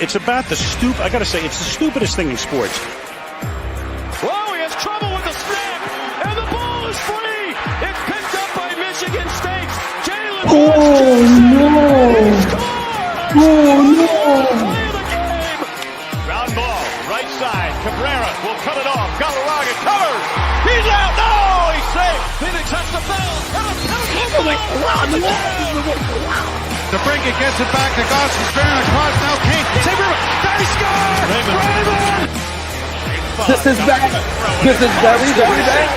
It's about the I got to say, it's the stupidest thing in sports. Whoa, he has trouble with the snap, and the ball is free. It's picked up by Michigan State. Jalen Play of the game. Ground ball, right side. Cabrera will cut it off. Galarraga covers. He's out. No, he's safe. Phoenix has the bell. DeBrincat gets it back to Goss's Baron across now King. They score! Raymond! This is bad. This is very, very bad.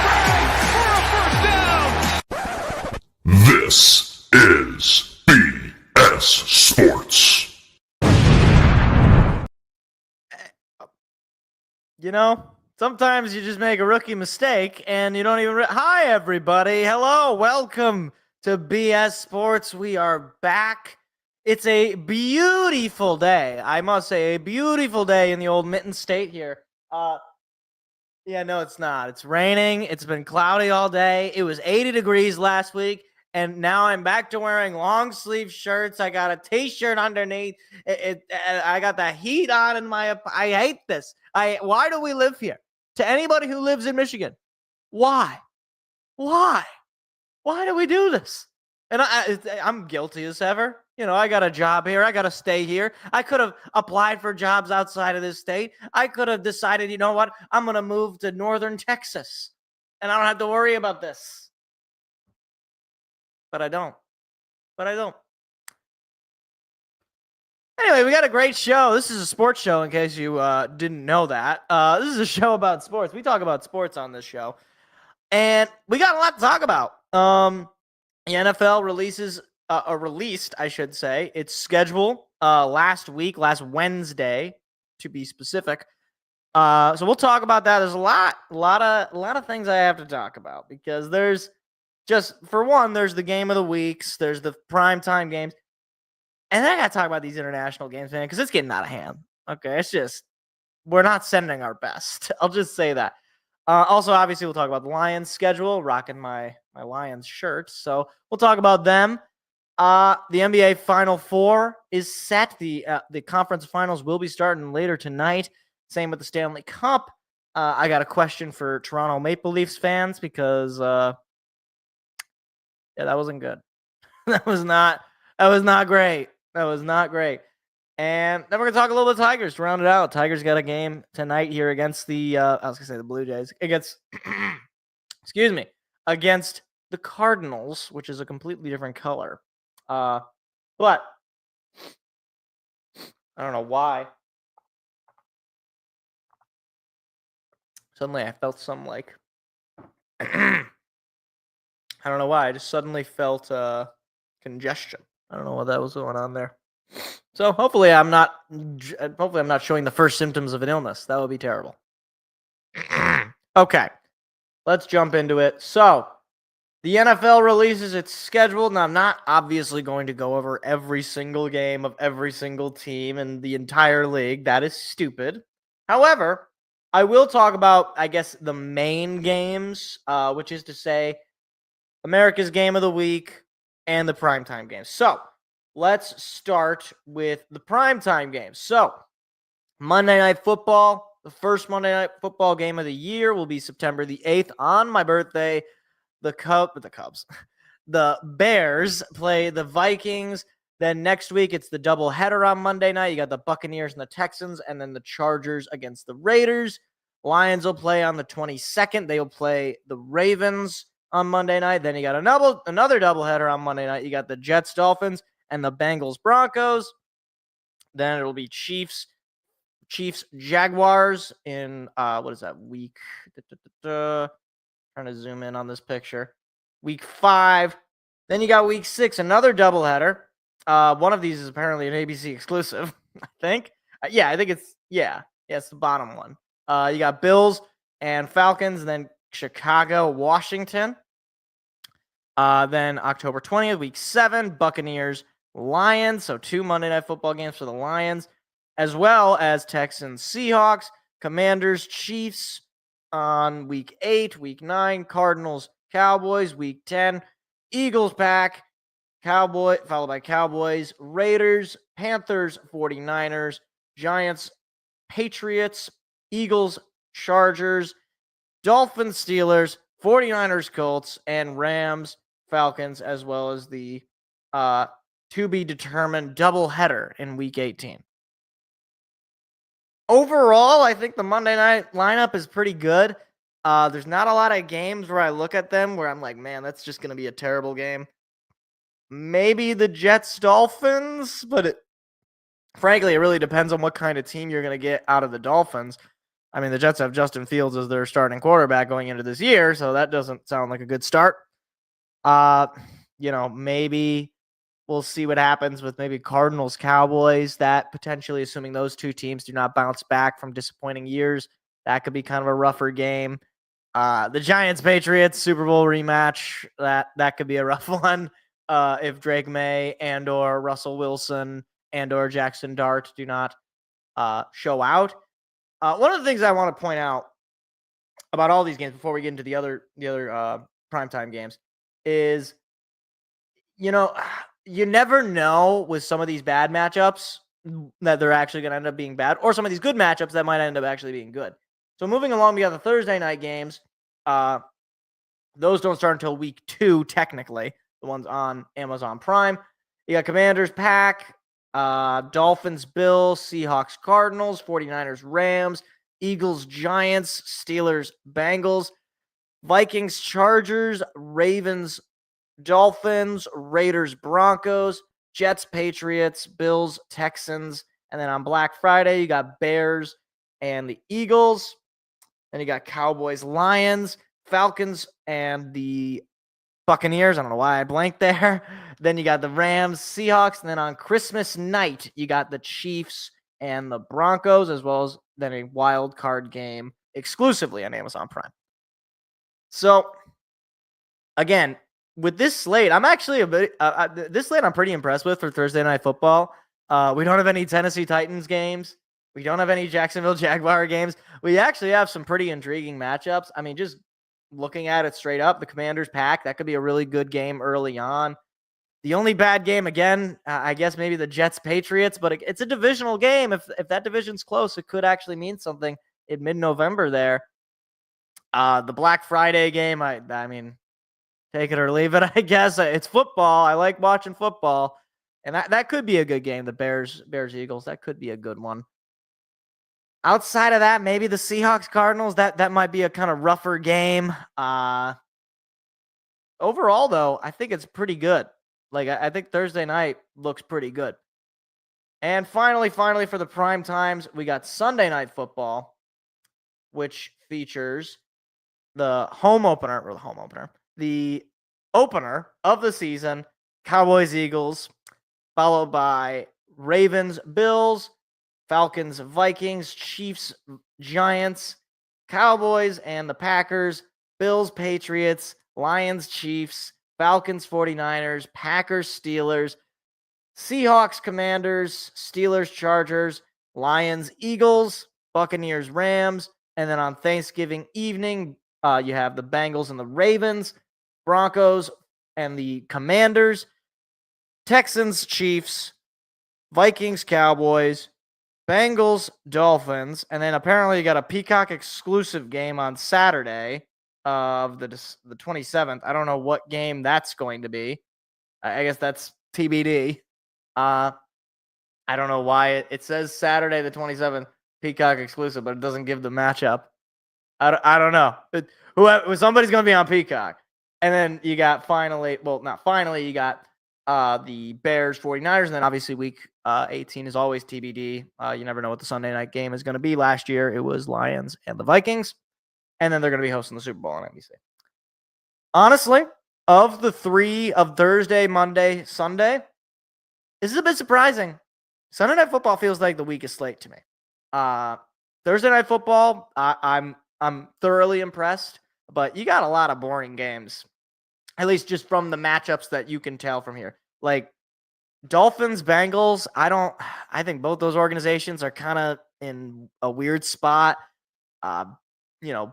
This is BS Sports. You know, sometimes you just make a rookie mistake and you don't even... Hi, everybody. Hello. Welcome to BS Sports. We are back. It's a beautiful day. I must say, a beautiful day in the old Mitten State here. Yeah, no, it's not. It's raining. It's been cloudy all day. It was 80 degrees last week, and now I'm back to wearing long sleeve shirts. I got a t-shirt underneath. I got the heat on in my... I hate this. Why do we live here? To anybody who lives in Michigan, why? Why do we do this? And I'm guilty as ever. You know, I got a job here. I got to stay here. I could have applied for jobs outside of this state. I could have decided, you know what? I'm going to move to northern Texas, and I don't have to worry about this. But I don't. Anyway, we got a great show. This is a sports show, in case you didn't know that. This is a show about sports. We talk about sports on this show. And we got a lot to talk about. The NFL released, I should say, its schedule last Wednesday, to be specific. So we'll talk about that. There's a lot of things I have to talk about, because there's just, for one, there's the game of the weeks, there's the primetime games, and then I got to talk about these international games, man, because it's getting out of hand. Okay, it's just, we're not sending our best. I'll just say that. Also, obviously, we'll talk about the Lions schedule, rocking my Lions shirt. So we'll talk about them. The NBA Final Four is set. The conference finals will be starting later tonight. Same with the Stanley Cup. I got a question for Toronto Maple Leafs fans, because that wasn't good. That was not great. That was not great. And then we're going to talk a little bit of Tigers to round it out. Tigers got a game tonight here against the, I was going to say the Blue Jays, against, against the Cardinals, which is a completely different color. But I don't know why. Suddenly I felt some, like, I don't know why. I just suddenly felt congestion. I don't know what that was going on there. So hopefully I'm not showing the first symptoms of an illness. That would be terrible. Okay, let's jump into it. So the NFL releases its schedule. Now, I'm not obviously going to go over every single game of every single team in the entire league. That is stupid. However, I will talk about, I guess, the main games, which is to say America's Game of the Week and the primetime games. So let's start with the primetime games. So, Monday Night Football, the first Monday Night Football game of the year, will be September the 8th on my birthday. The Bears play the Vikings. Then next week, it's the doubleheader on Monday night. You got the Buccaneers and the Texans, and then the Chargers against the Raiders. Lions will play on the 22nd. They will play the Ravens on Monday night. Then you got another doubleheader on Monday night. You got the Jets, Dolphins, and the Bengals, Broncos. Then it'll be Chiefs, Jaguars in, what is that, week? Trying to zoom in on this picture. Week 5. Then you got week 6, another doubleheader. One of these is apparently an ABC exclusive, I think. It's the bottom one. You got Bills and Falcons, and then Chicago, Washington. Then October 20th, week 7, Buccaneers, Lions. So 2 Monday Night Football games for the Lions, as well as Texans, Seahawks, Commanders, Chiefs on week 8, week 9, Cardinals, Cowboys, week 10, Eagles, Pack, followed by Cowboys, Raiders, Panthers, 49ers, Giants, Patriots, Eagles, Chargers, Dolphins, Steelers, 49ers, Colts, and Rams, Falcons, as well as the to be determined doubleheader in Week 18. Overall, I think the Monday night lineup is pretty good. There's not a lot of games where I look at them where I'm like, man, that's just going to be a terrible game. Maybe the Jets Dolphins, but frankly, it really depends on what kind of team you're going to get out of the Dolphins. I mean, the Jets have Justin Fields as their starting quarterback going into this year, so that doesn't sound like a good start. Maybe we'll see what happens with maybe Cardinals, Cowboys. That potentially, assuming those two teams do not bounce back from disappointing years, that could be kind of a rougher game. The Giants, Patriots, Super Bowl rematch. That could be a rough one. If Drake May and or Russell Wilson and or Jackson Dart do not show out. One of the things I want to point out about all these games before we get into the other primetime games is, you never know with some of these bad matchups that they're actually going to end up being bad, or some of these good matchups that might end up actually being good. So moving along, we got the Thursday night games. Those don't start until week 2, technically. The ones on Amazon Prime. You got Commanders, Pack, Dolphins, Bills, Seahawks, Cardinals, 49ers, Rams, Eagles, Giants, Steelers, Bengals, Vikings, Chargers, Ravens, Dolphins, Raiders, Broncos, Jets, Patriots, Bills, Texans, and then on Black Friday, you got Bears and the Eagles. Then you got Cowboys, Lions, Falcons, and the Buccaneers. I don't know why I blanked there. Then you got the Rams, Seahawks, and then on Christmas night, you got the Chiefs and the Broncos, as well as then a wild card game exclusively on Amazon Prime. So, again, with this slate, I'm actually this slate I'm pretty impressed with for Thursday Night Football. We don't have any Tennessee Titans games. We don't have any Jacksonville Jaguar games. We actually have some pretty intriguing matchups. I mean, just looking at it straight up, the Commanders Pack, that could be a really good game early on. The only bad game, again, I guess maybe the Jets Patriots, but it's a divisional game. If that division's close, it could actually mean something in mid-November there. The Black Friday game, I mean, take it or leave it, I guess. It's football. I like watching football. And that could be a good game, the Bears-Eagles. That could be a good one. Outside of that, maybe the Seahawks-Cardinals. That might be a kind of rougher game. Overall, though, I think it's pretty good. Like, I think Thursday night looks pretty good. And finally, for the prime times, we got Sunday Night Football, which features the the opener of the season, Cowboys-Eagles, followed by Ravens-Bills, Falcons-Vikings, Chiefs-Giants, Cowboys and the Packers, Bills-Patriots, Lions-Chiefs, Falcons-49ers, Packers-Steelers, Seahawks-Commanders, Steelers-Chargers, Lions-Eagles, Buccaneers-Rams, and then on Thanksgiving evening, you have the Bengals and the Ravens, Broncos and the Commanders, Texans-Chiefs, Vikings-Cowboys, Bengals, Dolphins, and then apparently you got a Peacock exclusive game on Saturday of the 27th. I don't know what game that's going to be. I guess that's TBD. I don't know why it says Saturday the 27th Peacock exclusive, but it doesn't give the matchup. I don't know. Somebody's going to be on Peacock. And then you got you got the Bears, 49ers, and then obviously week 18 is always TBD. You never know what the Sunday night game is going to be. Last year, it was Lions and the Vikings. And then they're going to be hosting the Super Bowl on NBC. Honestly, of the 3 of Thursday, Monday, Sunday, this is a bit surprising. Sunday Night Football feels like the weakest slate to me. Thursday Night Football, I'm thoroughly impressed, but you got a lot of boring games, at least just from the matchups that you can tell from here. Like Dolphins, Bengals, I think both those organizations are kind of in a weird spot.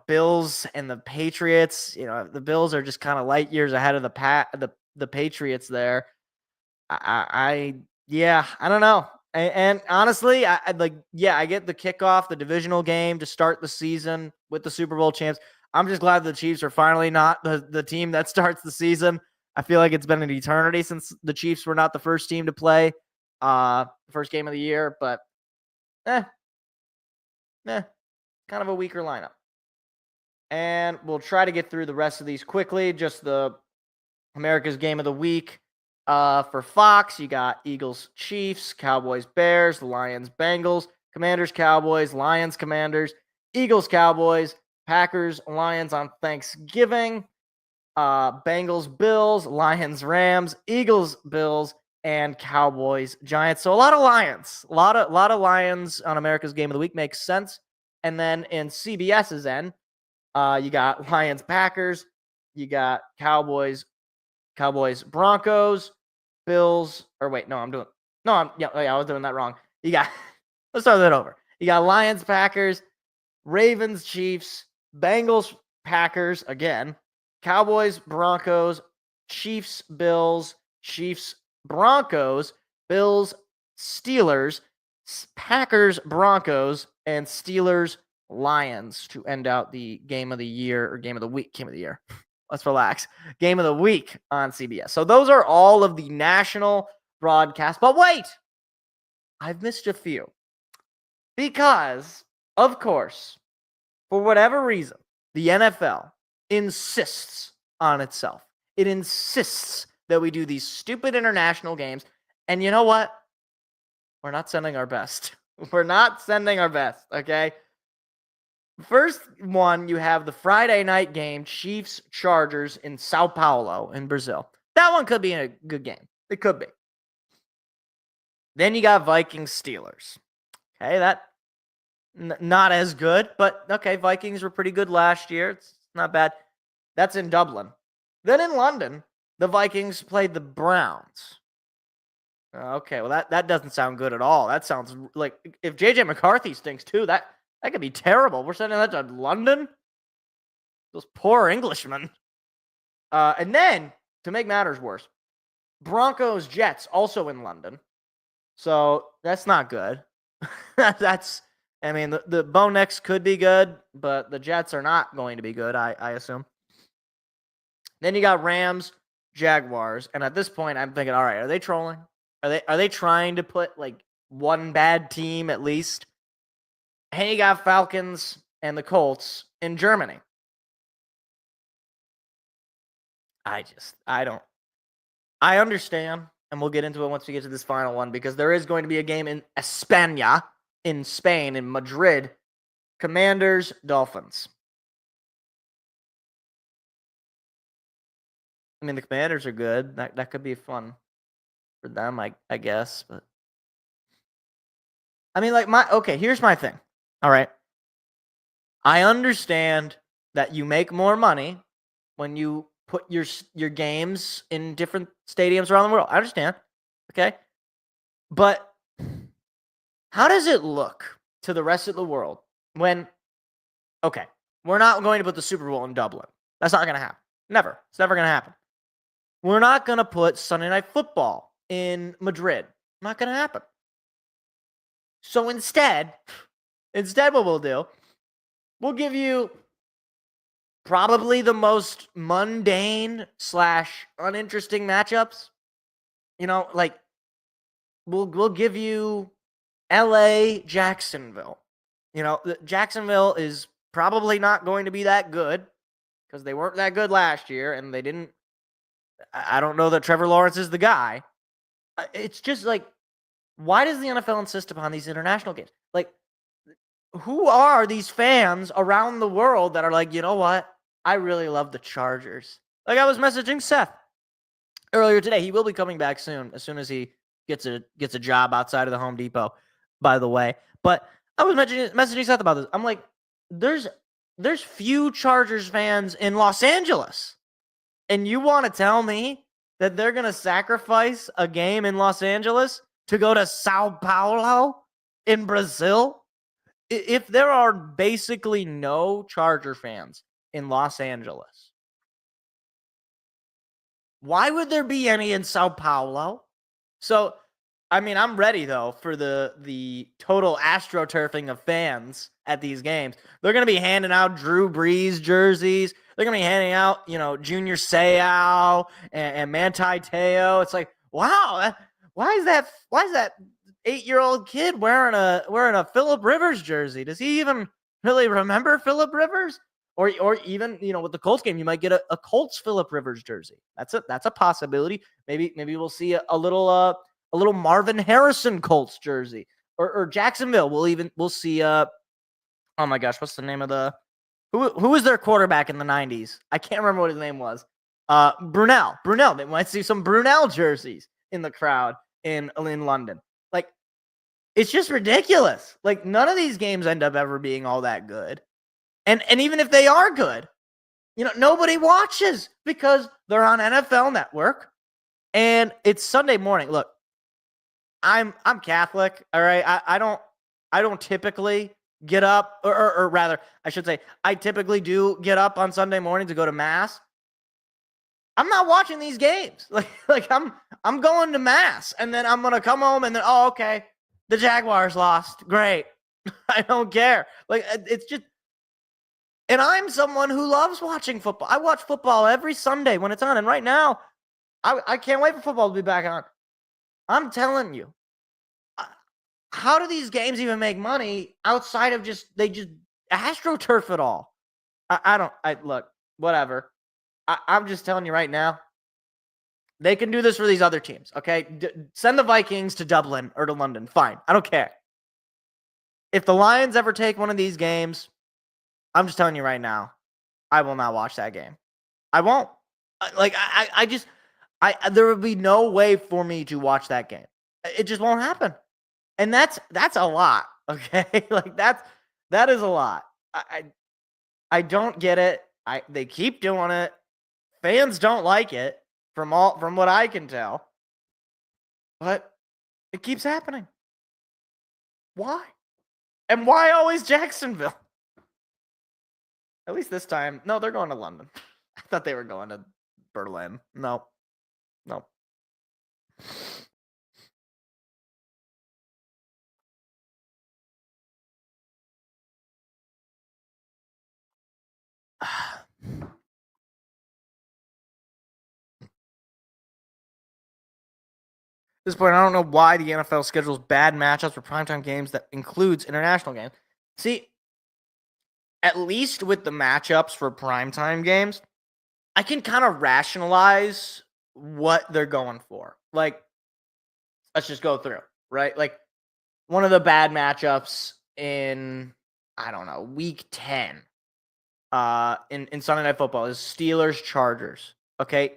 Bills and the Patriots, the Bills are just kind of light years ahead of the Patriots there. I don't know. And honestly, I get the kickoff, the divisional game to start the season with the Super Bowl champs. I'm just glad the Chiefs are finally not the team that starts the season. I feel like it's been an eternity since the Chiefs were not the first team to play first game of the year, but kind of a weaker lineup. And we'll try to get through the rest of these quickly. Just the America's Game of the Week. For Fox, you got Eagles, Chiefs, Cowboys, Bears, Lions, Bengals, Commanders, Cowboys, Lions, Commanders, Eagles, Cowboys, Packers, Lions on Thanksgiving, Bengals, Bills, Lions, Rams, Eagles, Bills, and Cowboys, Giants. So a lot of Lions, a lot of Lions on America's Game of the Week makes sense. And then in CBS's end, you got Lions, Packers, you got Cowboys, Broncos, Bills, I was doing that wrong. You got, let's start that over. You got Lions, Packers, Ravens, Chiefs, Bengals, Packers again, Cowboys, Broncos, Chiefs, Bills, Chiefs, Broncos, Bills, Steelers, Packers, Broncos, and Steelers, Lions to end out the game of the year or game of the week. Let's relax. Game of the week on CBS. So those are all of the national broadcasts. But wait, I've missed a few. Because, of course, for whatever reason, the NFL insists on itself. It insists that we do these stupid international games. And you know what? We're not sending our best. We're not sending our best, okay? First one, you have the Friday night game, Chiefs-Chargers in Sao Paulo in Brazil. That one could be a good game. It could be. Then you got Vikings-Steelers. Okay, that not as good, but okay, Vikings were pretty good last year. It's not bad. That's in Dublin. Then in London, the Vikings played the Browns. Okay, well, that doesn't sound good at all. That sounds like if J.J. McCarthy stinks too, that could be terrible. We're sending that to London? Those poor Englishmen. And then, to make matters worse, Broncos-Jets also in London. So, that's not good. The Bo Nix could be good, but the Jets are not going to be good, I assume. Then you got Rams, Jaguars. And at this point, I'm thinking, all right, are they trolling? Are they trying to put, like, one bad team at least? And you got Falcons and the Colts in Germany. I understand, and we'll get into it once we get to this final one, because there is going to be a game in España, in Spain, in Madrid. Commanders, Dolphins. I mean, the Commanders are good. That could be fun for them, I guess. But I mean, here's my thing. All right. I understand that you make more money when you put your games in different stadiums around the world. I understand. Okay. But how does it look to the rest of the world when, okay, we're not going to put the Super Bowl in Dublin. That's not going to happen. Never. It's never going to happen. We're not going to put Sunday Night Football in Madrid. Not going to happen. So instead, what we'll do, we'll give you probably the most mundane / uninteresting matchups. We'll give you LA, Jacksonville. Jacksonville is probably not going to be that good because they weren't that good last year and they didn't. I don't know that Trevor Lawrence is the guy. It's just like, why does the NFL insist upon these international games? Like, who are these fans around the world that are like, you know what? I really love the Chargers. Like, I was messaging Seth earlier today. He will be coming back soon, as soon as he gets a job outside of the Home Depot, by the way. But I was messaging Seth about this. I'm like, there's few Chargers fans in Los Angeles. And you want to tell me that they're going to sacrifice a game in Los Angeles to go to Sao Paulo in Brazil? If there are basically no Charger fans in Los Angeles, why would there be any in Sao Paulo? So I mean, I'm ready though for the total astroturfing of fans at these games. They're gonna be handing out Drew Brees jerseys. They're gonna be handing out, Junior Seau and Manti Te'o. It's like, wow, why is that 8-year-old kid wearing a Phillip Rivers jersey? Does he even really remember Phillip Rivers? Or even, with the Colts game, you might get a Colts Phillip Rivers jersey. That's a possibility. Maybe we'll see a little Marvin Harrison Colts jersey, or Jacksonville. We'll see. Oh my gosh, what's the name of who was their quarterback in the 90s? I can't remember what his name was. Brunell. They might see some Brunell jerseys in the crowd in London. Like, it's just ridiculous. Like, none of these games end up ever being all that good. And even if they are good, nobody watches because they're on NFL Network and it's Sunday morning. Look, I'm Catholic, all right? I don't typically get up, or rather, I should say, I typically do get up on Sunday morning to go to mass. I'm not watching these games. Like I'm going to mass, and then I'm gonna come home, and then okay, the Jaguars lost. Great, I don't care. Like, it's just. And I'm someone who loves watching football. I watch football every Sunday when it's on. And right now, I can't wait for football to be back on. I'm telling you, how do these games even make money outside of they just AstroTurf it all? Look, whatever. I'm just telling you right now, they can do this for these other teams, okay? Send the Vikings to Dublin or to London. Fine. I don't care. If the Lions ever take one of these games, I'm just telling you right now, I will not watch that game. I won't. There would be no way for me to watch that game. It just won't happen. And that's a lot, okay? Like, that is a lot. I don't get it. They keep doing it. Fans don't like it from what I can tell. But it keeps happening. Why? And why always Jacksonville? At least this time. No, they're going to London. I thought they were going to Berlin. No. At this point, I don't know why the NFL schedules bad matchups for primetime games that includes international games. See, at least with the matchups for primetime games, I can kind of rationalize what they're going for. Like, let's just go through, right? Like, one of the bad matchups in, I don't know, week 10 in Sunday Night Football is Steelers-Chargers, okay?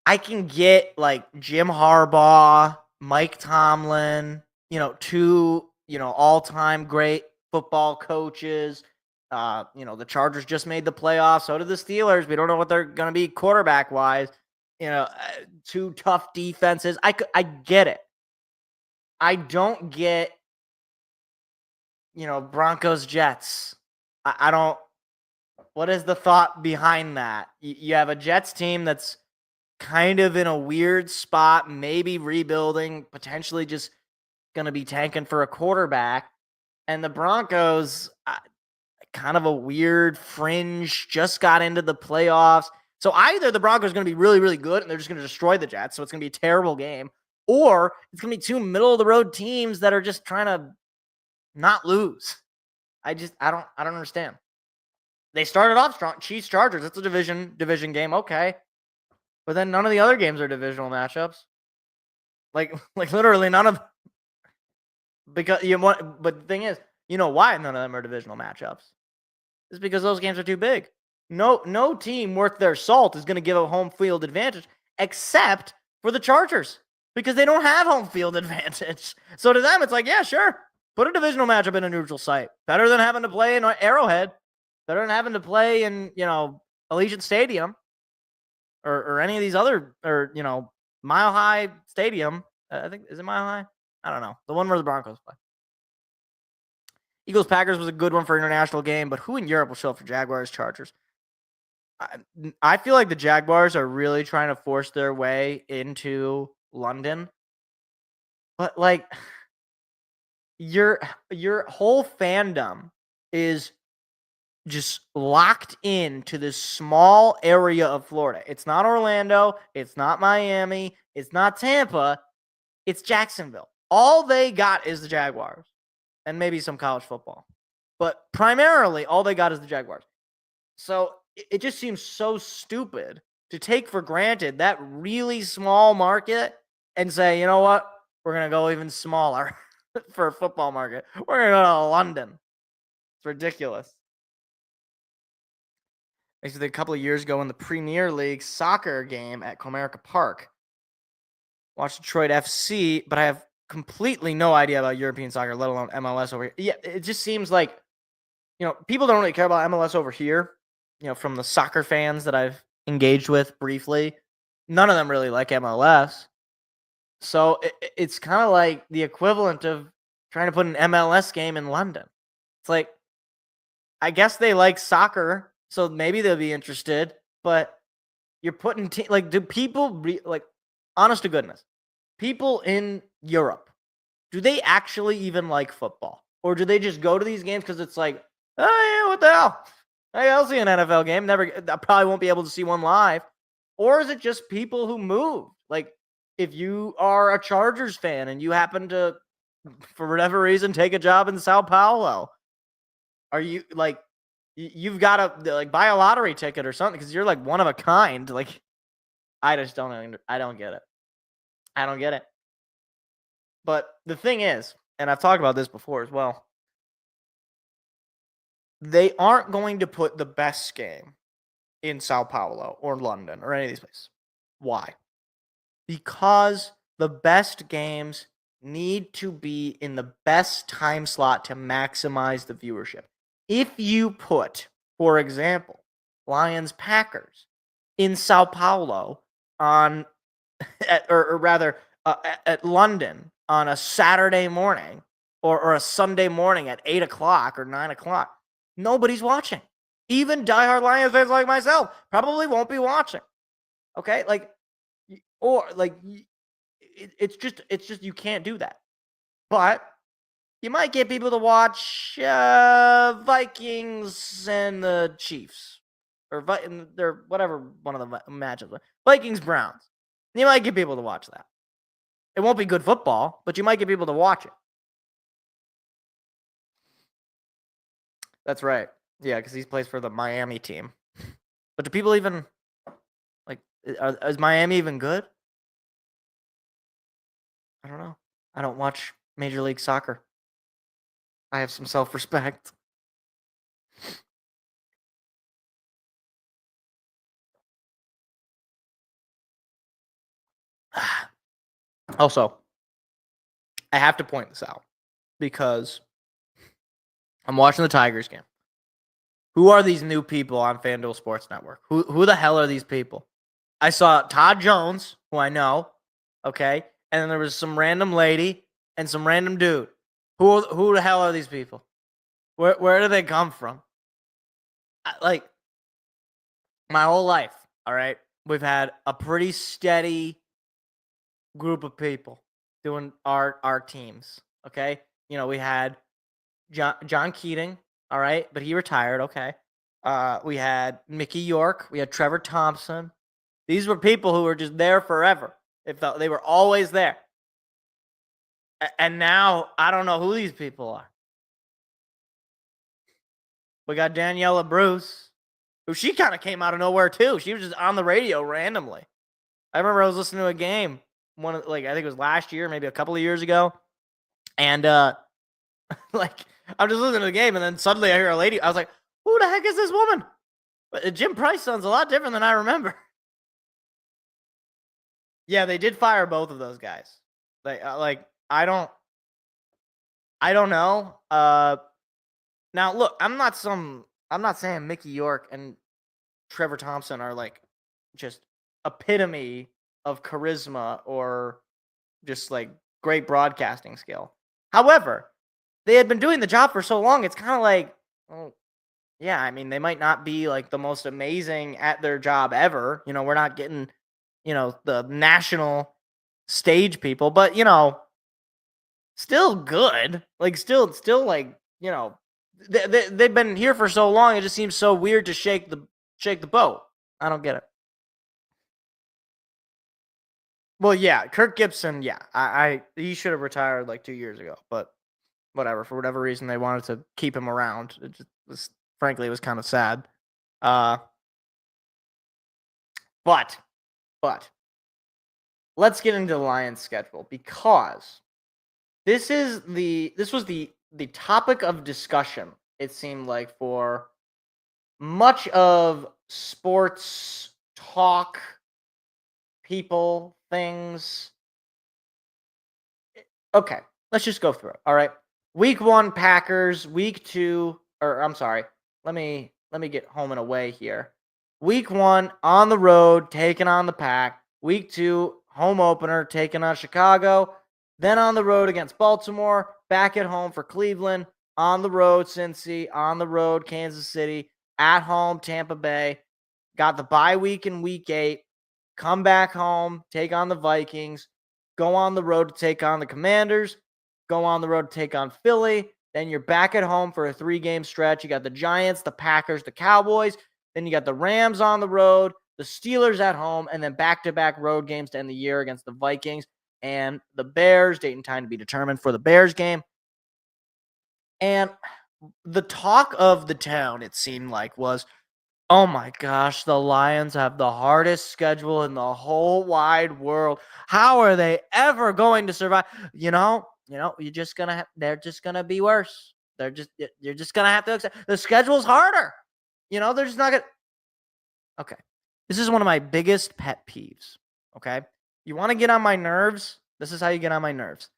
I can get, like, Jim Harbaugh, Mike Tomlin, two, all-time great football coaches. The Chargers just made the playoffs. So did the Steelers. We don't know what they're going to be quarterback-wise. Two tough defenses. I get it. I don't get, Broncos, Jets. I don't. What is the thought behind that? You have a Jets team that's kind of in a weird spot, maybe rebuilding, potentially just going to be tanking for a quarterback. And the Broncos, kind of a weird fringe, just got into the playoffs. So either the Broncos are going to be really, really good and they're just going to destroy the Jets, so it's going to be a terrible game, or it's going to be two middle-of-the-road teams that are just trying to not lose. I don't understand. They started off strong. Chiefs, Chargers, it's a division game, okay. But then none of the other games are divisional matchups. Like literally none of. Because but the thing is, why none of them are divisional matchups? It's because those games are too big. No team worth their salt is going to give a home field advantage, except for the Chargers, because they don't have home field advantage. So to them, it's like, yeah, sure, put a divisional matchup in a neutral site. Better than having to play in Arrowhead. Better than having to play in Allegiant Stadium or any of these other Mile High Stadium. I think, is it Mile High? I don't know. The one where the Broncos play. Eagles-Packers was a good one for international game, but who in Europe will show up for Jaguars-Chargers? I feel like the Jaguars are really trying to force their way into London. But like your whole fandom is just locked into this small area of Florida. It's not Orlando, it's not Miami, it's not Tampa, it's Jacksonville. All they got is the Jaguars and maybe some college football. But primarily all they got is the Jaguars. So it just seems so stupid to take for granted that really small market and say, you know what? We're going to go even smaller for a football market. We're going to go to London. It's ridiculous. Actually, a couple of years ago in the Premier League soccer game at Comerica Park, watched Detroit FC, but I have completely no idea about European soccer, let alone MLS over here. Yeah, it just seems like, people don't really care about MLS over here. From the soccer fans that I've engaged with briefly, none of them really like MLS. So it's kind of like the equivalent of trying to put an MLS game in London. It's like, I guess they like soccer, so maybe they'll be interested, but you're putting, do people, honest to goodness, people in Europe, do they actually even like football? Or do they just go to these games because it's like, oh, yeah, what the hell? Hey, I'll see an NFL game. I probably won't be able to see one live. Or is it just people who move? Like, if you are a Chargers fan and you happen to, for whatever reason, take a job in Sao Paulo, are you, you've got to, buy a lottery ticket or something because you're, one of a kind. I just don't get it. I don't get it. But the thing is, and I've talked about this before as well, they aren't going to put the best game in Sao Paulo or London or any of these places. Why? Because the best games need to be in the best time slot to maximize the viewership. If you put, for example, Lions-Packers in Sao Paulo at London on a Saturday morning or a Sunday morning at 8 o'clock or 9 o'clock, nobody's watching. Even diehard Lions fans like myself probably won't be watching. Okay? It's just you can't do that. But you might get people to watch Vikings and the Chiefs or whatever one of the matches. Vikings Browns. You might get people to watch that. It won't be good football, but you might get people to watch it. That's right. Yeah, because he plays for the Miami team. But do people even, is Miami even good? I don't know. I don't watch Major League Soccer. I have some self-respect. Also, I have to point this out because I'm watching the Tigers game. Who are these new people on FanDuel Sports Network? Who the hell are these people? I saw Todd Jones, who I know, okay, and then there was some random lady and some random dude. Who the hell are these people? Where do they come from? My whole life, all right, we've had a pretty steady group of people doing our teams, okay? We had John Keating, all right, but he retired, okay. We had Mickey York, we had Trevor Thompson. These were people who were just there forever. They were always there. And now I don't know who these people are. We got Daniela Bruce, who she kind of came out of nowhere too. She was just on the radio randomly. I remember I was listening to a game, I think it was last year, maybe a couple of years ago, and I'm just listening to the game, and then suddenly I hear a lady. I was like, "Who the heck is this woman?" But Jim Price sounds a lot different than I remember. Yeah, they did fire both of those guys. I don't know. Now look, I'm not saying Mickey York and Trevor Thompson are just epitome of charisma or just great broadcasting skill. However, they had been doing the job for so long, it's kind of yeah, I mean, they might not be the most amazing at their job ever. We're not getting, the national stage people, but still good. Like still like, they've been here for so long. It just seems so weird to shake the boat. I don't get it. Well, yeah, Kirk Gibson, yeah, he should have retired like 2 years ago, but whatever. For whatever reason, they wanted to keep him around. It just was, frankly, it was kind of sad. But let's get into the Lions' schedule because this was the topic of discussion. It seemed like for much of sports talk, people, things. Okay, let's just go through it. All right. Week 1, Packers. Week 2, or I'm sorry. Let me get home and away here. Week 1, on the road, taking on the Pack. Week 2, home opener, taking on Chicago. Then on the road against Baltimore. Back at home for Cleveland. On the road, Cincy. On the road, Kansas City. At home, Tampa Bay. Got the bye week in week 8. Come back home, take on the Vikings. Go on the road to take on the Commanders. Go on the road to take on Philly. Then you're back at home for a 3-game stretch. You got the Giants, the Packers, the Cowboys. Then you got the Rams on the road, the Steelers at home, and then back-to-back road games to end the year against the Vikings and the Bears. Date and time to be determined for the Bears game. And the talk of the town, it seemed like, was, oh my gosh, the Lions have the hardest schedule in the whole wide world. How are they ever going to survive? They're just gonna be worse. You're just gonna have to accept the schedule's harder. They're just not gonna. Okay, this is one of my biggest pet peeves. Okay, you want to get on my nerves? This is how you get on my nerves.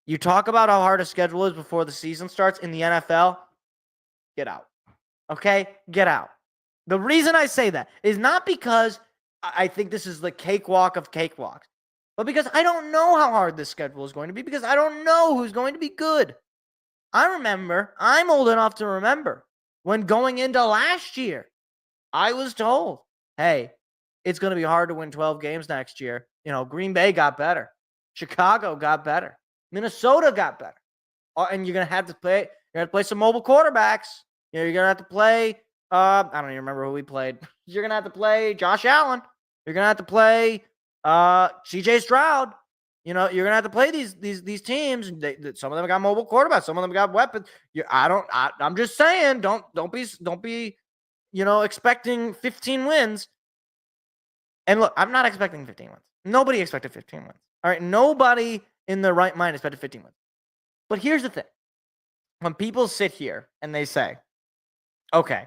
You talk about how hard a schedule is before the season starts in the NFL. Get out. Okay, get out. The reason I say that is not because I think this is the cakewalk of cakewalks, but because I don't know how hard this schedule is going to be because I don't know who's going to be good. I'm old enough to remember when going into last year, I was told, hey, it's going to be hard to win 12 games next year. Green Bay got better. Chicago got better. Minnesota got better. And you're going to have to play some mobile quarterbacks. You're going to have to play, I don't even remember who we played. You're going to have to play Josh Allen. You're going to have to play CJ Stroud. You're going to have to play these teams. Some of them got mobile quarterbacks. Some of them got weapons. I'm just saying, don't be expecting 15 wins. And look, I'm not expecting 15 wins. Nobody expected 15 wins. All right, nobody in their right mind expected 15 wins. But here's the thing. When people sit here and they say, okay,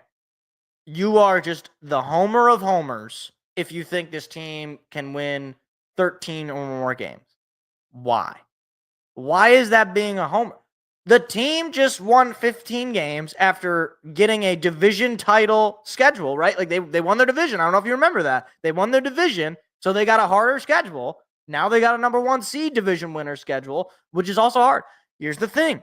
you are just the homer of homers if you think this team can win 13 or more games. Why? Why is that being a homer? The team just won 15 games after getting a division title schedule, right? Like they won their division. I don't know if you remember that. They won their division, so they got a harder schedule. Now they got a number 1 seed division winner schedule, which is also hard. Here's the thing.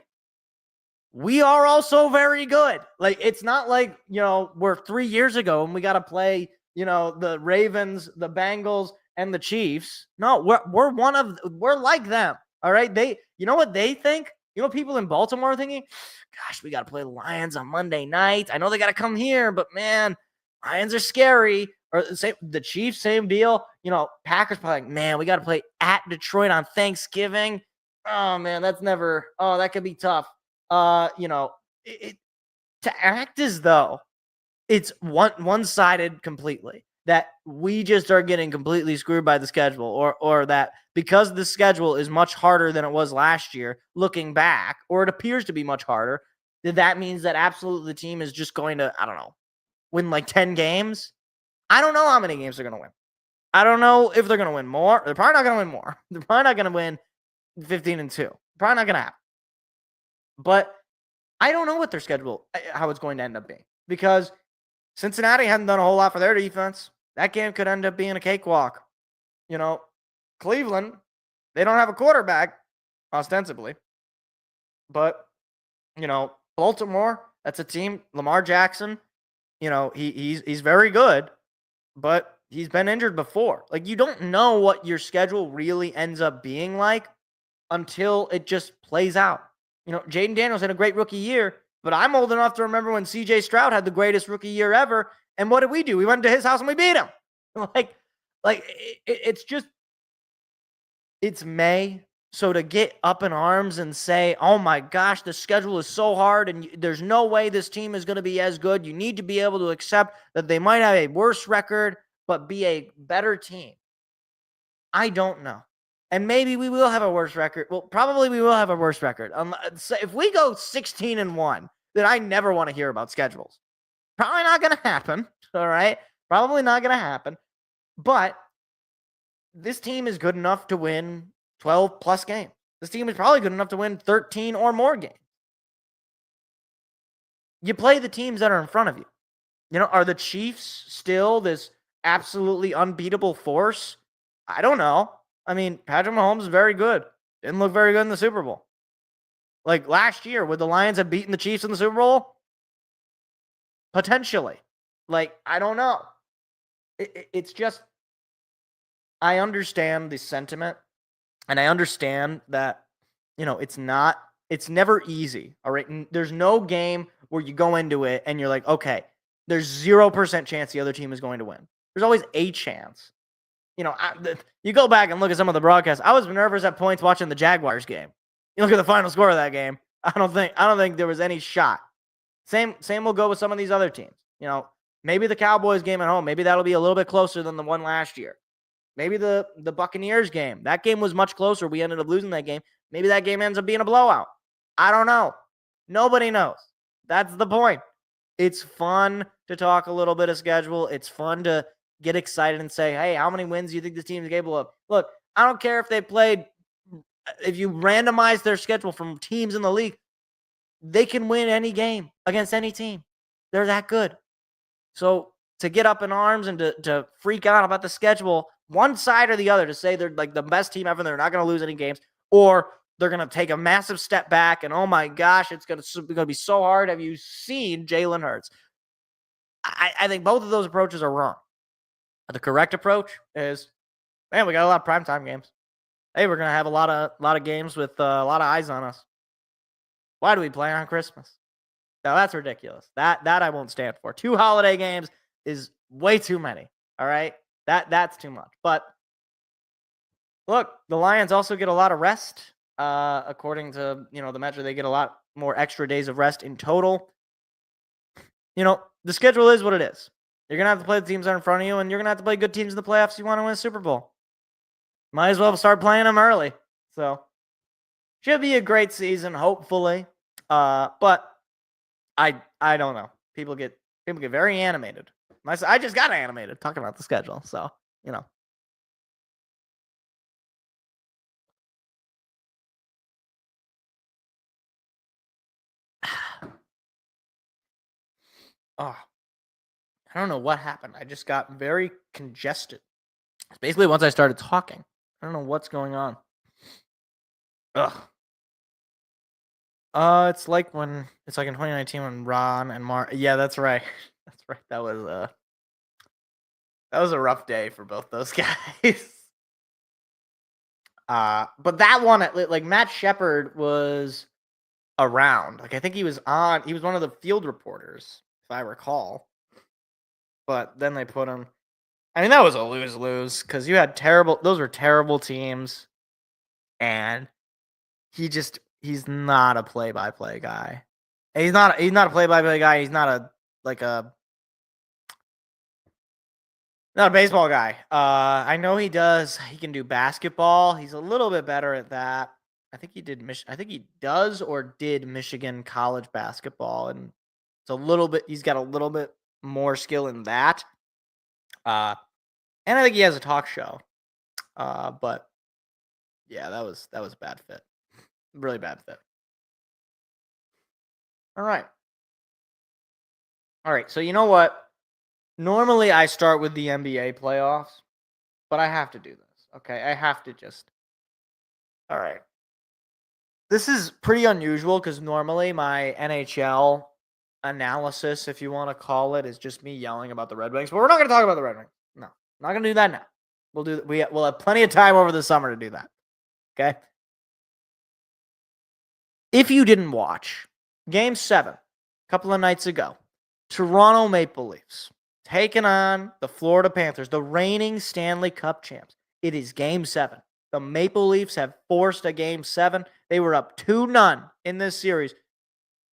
We are also very good. Like, it's not like, we're 3 years ago and we got to play, the Ravens, the Bengals, and the Chiefs. No, we're like them. All right. What they think? People in Baltimore are thinking, gosh, we got to play the Lions on Monday night. I know they got to come here, but man, Lions are scary. Or the Chiefs, same deal. Packers probably like, man, we got to play at Detroit on Thanksgiving. Oh man, that could be tough. To act as though it's one-sided completely, that we just are getting completely screwed by the schedule, or that because the schedule is much harder than it was last year, looking back, or it appears to be much harder, that means that absolutely the team is just going to, I don't know, win like 10 games. I don't know how many games they're going to win. I don't know if they're going to win more. They're probably not going to win more. They're probably not going to win 15-2. Probably not going to happen. But I don't know what their schedule, how it's going to end up being, because Cincinnati hadn't done a whole lot for their defense. That game could end up being a cakewalk. Cleveland, they don't have a quarterback, ostensibly. But, Baltimore, that's a team. Lamar Jackson, he's very good, but he's been injured before. Like, you don't know what your schedule really ends up being like until it just plays out. Jaden Daniels had a great rookie year, but I'm old enough to remember when CJ Stroud had the greatest rookie year ever. And what did we do? We went to his house and we beat him. It's May. So to get up in arms and say, oh my gosh, the schedule is so hard and there's no way this team is going to be as good. You need to be able to accept that they might have a worse record, but be a better team. I don't know. And maybe we will have a worse record. Well, probably we will have a worse record. If we go 16-1, then I never want to hear about schedules. Probably not going to happen. All right. Probably not going to happen. But this team is good enough to win 12 plus games. This team is probably good enough to win 13 or more games. You play the teams that are in front of you. Are the Chiefs still this absolutely unbeatable force? I don't know. I mean, Patrick Mahomes is very good. Didn't look very good in the Super Bowl. Like last year, would the Lions have beaten the Chiefs in the Super Bowl? Potentially. I don't know. It's just, I understand the sentiment, and I understand that, it's never easy. All right. There's no game where you go into it and you're like, okay, there's 0% chance the other team is going to win. There's always a chance. You go back and look at some of the broadcasts. I was nervous at points watching the Jaguars game. You look at the final score of that game. I don't think there was any shot. Same will go with some of these other teams. Maybe the Cowboys game at home. Maybe that'll be a little bit closer than the one last year. Maybe the Buccaneers game. That game was much closer. We ended up losing that game. Maybe that game ends up being a blowout. I don't know. Nobody knows. That's the point. It's fun to talk a little bit of schedule. It's fun to get excited and say, hey, how many wins do you think this team is capable of? Look, I don't care if if you randomize their schedule from teams in the league, they can win any game against any team. They're that good. So to get up in arms and to freak out about the schedule, one side or the other, to say they're like the best team ever, they're not going to lose any games, or they're going to take a massive step back and, oh my gosh, it's going to be so hard. Have you seen Jalen Hurts? I think both of those approaches are wrong. The correct approach is, man, we got a lot of primetime games. Hey, we're going to have a lot of games with a lot of eyes on us. Why do we play on Christmas? Now, that's ridiculous. That I won't stand for. 2 holiday games is way too many, all right? That's too much. But, look, the Lions also get a lot of rest. According to, the measure, they get a lot more extra days of rest in total. The schedule is what it is. You're going to have to play the teams that are in front of you, and you're going to have to play good teams in the playoffs if you want to win a Super Bowl. Might as well start playing them early. So, should be a great season, hopefully. But I don't know. People get very animated. I just got animated talking about the schedule. So, Oh, I don't know what happened. I just got very congested. It's basically once I started talking. I don't know what's going on. Ugh. It's like in 2019 when Ron and Mark. Yeah, that's right. That's right. That was a rough day for both those guys. But that one, like Matt Shepard was around. Like I think he was one of the field reporters, if I recall. But then they put him. I mean, that was a lose-lose because those were terrible teams, and he's not a play-by-play guy. And he's not a play-by-play guy. He's not not a baseball guy. I know he can do basketball. He's a little bit better at that. I think he does or did Michigan college basketball, and he's got a little bit more skill in that. And I think he has a talk show. But yeah, that was a bad fit. Really bad fit. All right. So you know what? Normally I start with the NBA playoffs, but I have to do this. Okay, I have to just. All right. This is pretty unusual because normally my NHL analysis, if you want to call it, is just me yelling about the Red Wings. But we're not going to talk about the Red Wings. No, not going to do that now. We'll have plenty of time over the summer to do that. Okay. if you didn't watch Game 7 a couple of nights ago, Toronto Maple Leafs taking on the Florida Panthers, the reigning Stanley Cup champs. It is Game 7. The Maple Leafs have forced a Game 7. They were up 2-0 in this series.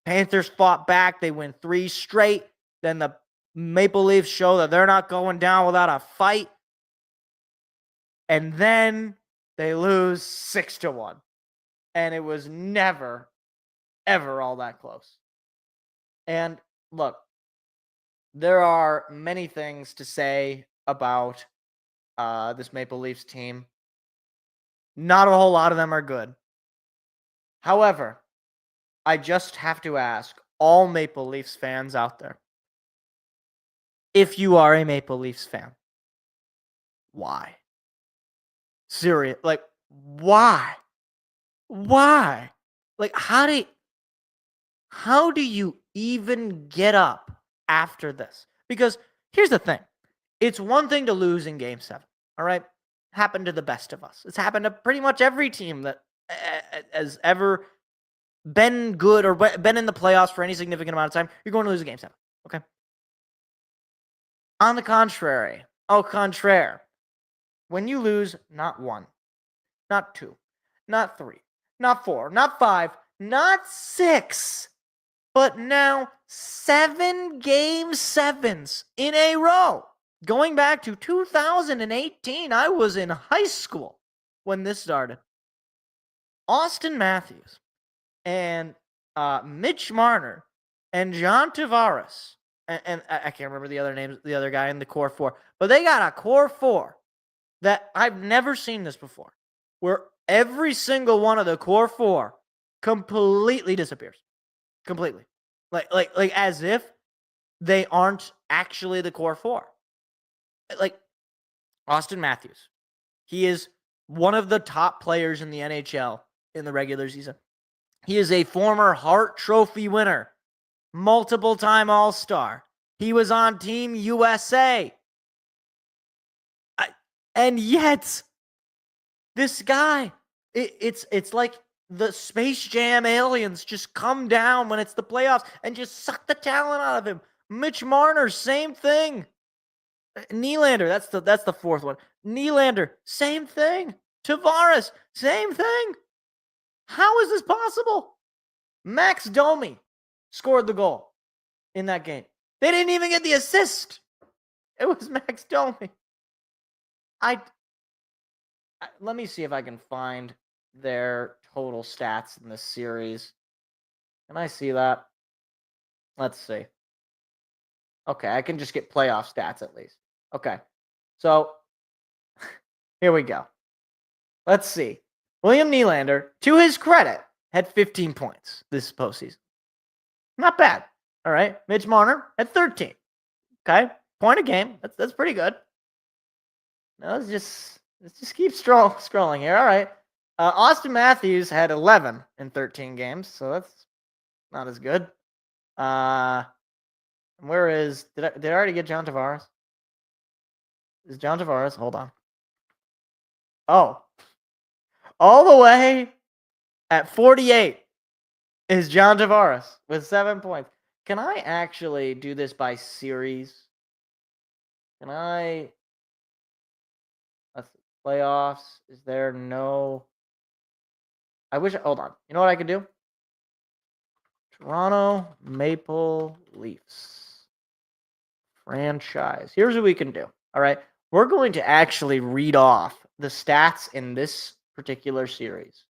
Panthers fought back. They win 3 straight. Then the Maple Leafs show that they're not going down without a fight. And then they lose 6-1. And it was never, ever all that close. And look, there are many things to say about this Maple Leafs team. Not a whole lot of them are good. However, I just have to ask all Maple Leafs fans out there, if you are a Maple Leafs fan, why? Serious, like, why? Why? Like, how do you even get up after this? Because here's the thing. It's one thing to lose in Game 7, all right? Happened to the best of us. It's happened to pretty much every team that has ever been good or been in the playoffs for any significant amount of time. You're going to lose a Game 7, okay? On the contrary, au contraire, when you lose not 1, not 2, not 3, not 4, not 5, not 6, but now 7 Game 7s in a row. Going back to 2018, I was in high school when this started. Austin Matthews and Mitch Marner and John Tavares, and I can't remember the other names, the other guy in the core 4, but they got a core 4 that I've never seen this before, where every single one of the core 4 completely disappears. Completely. Like as if they aren't actually the core 4. Like Austin Matthews, he is one of the top players in the NHL in the regular season. He is a former Hart Trophy winner, multiple-time All-Star. He was on Team USA. And yet, this guy, it's like the Space Jam aliens just come down when it's the playoffs and just suck the talent out of him. Mitch Marner, same thing. Nylander, that's the fourth one. Nylander, same thing. Tavares, same thing. How is this possible? Max Domi scored the goal in that game. They didn't even get the assist. It was Max Domi. Let me see if I can find their total stats in this series. Can I see that? Let's see. Okay, I can just get playoff stats at least. Okay, so here we go. Let's see. William Nylander, to his credit, had 15 points this postseason. Not bad. All right. Mitch Marner had 13. Okay, point a game. That's pretty good. Now let's just keep scrolling here. All right. Austin Matthews had 11 in 13 games, so that's not as good. Where is did I already get John Tavares? Is John Tavares? Hold on. Oh, all the way at 48 is John Tavares with 7 points. Can I actually do this by series? Can I? Let's see. Playoffs. Is there no? I wish. Hold on. You know what I could do? Toronto Maple Leafs franchise. Here's what we can do. All right. We're going to actually read off the stats in this particular series.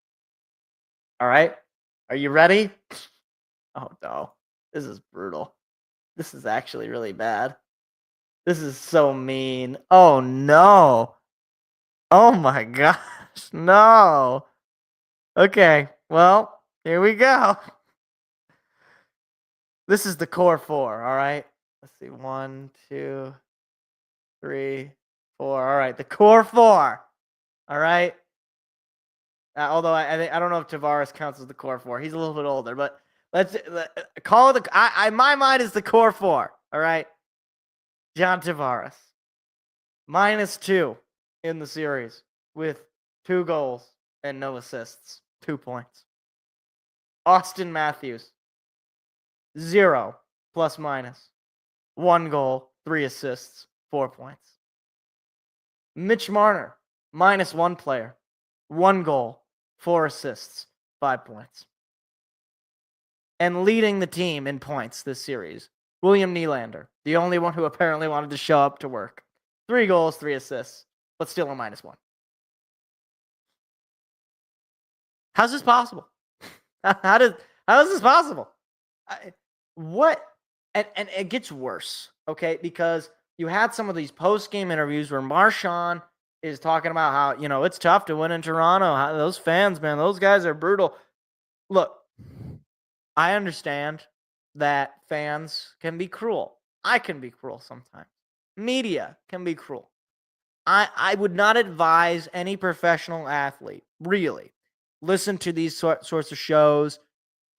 All right. Are you ready? Oh, no. This is brutal. This is actually really bad. This is so mean. Oh, no. Oh, my gosh. No. Okay. Well, here we go. This is the core 4, all right? Let's see. 1, 2, 3, 4. All right. The core 4. All right. Although I don't know if Tavares counts as the core 4. He's a little bit older, but let's call it my mind is the core 4. All right. John Tavares, -2 in the series with 2 goals and no assists, 2 points. Austin Matthews, 0 plus minus. 1 goal, 3 assists, 4 points. Mitch Marner, -1 player, 1 goal, 4 assists, 5 points. And leading the team in points this series, William Nylander, the only one who apparently wanted to show up to work. 3 goals, 3 assists, but still a -1. How's this possible? How is this possible? What? And it gets worse, okay? Because you had some of these post-game interviews where Marchand is talking about how, it's tough to win in Toronto. How, those fans, man, those guys are brutal. Look, I understand that fans can be cruel. I can be cruel sometimes. Media can be cruel. I would not advise any professional athlete, really, listen to these sorts of shows,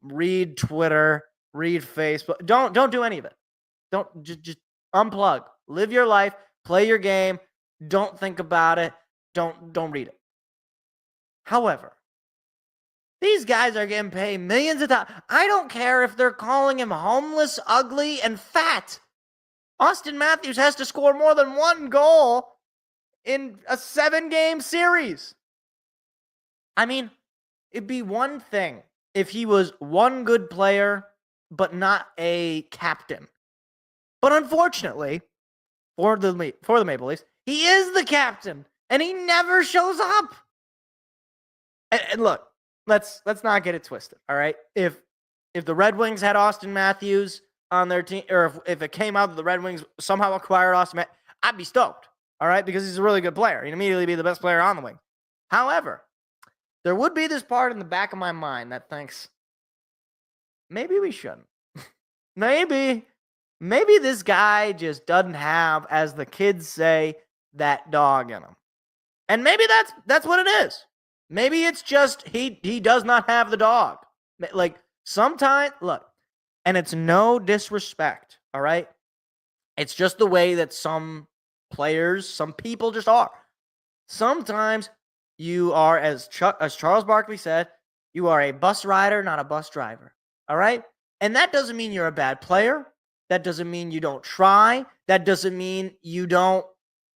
read Twitter, read Facebook. Don't do any of it. Don't just unplug. Live your life, play your game, don't think about it, don't read it. However, these guys are getting paid millions of dollars. I don't care if they're calling him homeless, ugly, and fat. Austin Matthews has to score more than 1 goal in a 7-game series. I mean, it'd be one thing if he was one good player, but not a captain. But unfortunately, for the Maple Leafs, he is the captain, and he never shows up. And look, let's not get it twisted, all right? If the Red Wings had Austin Matthews on their team, or if it came out that the Red Wings somehow acquired Austin Matthews, I'd be stoked, all right? Because he's a really good player. He'd immediately be the best player on the wing. However, there would be this part in the back of my mind that thinks, maybe we shouldn't. Maybe this guy just doesn't have, as the kids say, that dog in him. And maybe that's what it is. Maybe it's just he does not have the dog. Like, sometimes, look, and it's no disrespect, all right? It's just the way that some players, some people just are. Sometimes you are, as Charles Barkley said, you are a bus rider, not a bus driver, all right? And that doesn't mean you're a bad player. That doesn't mean you don't try. That doesn't mean you don't,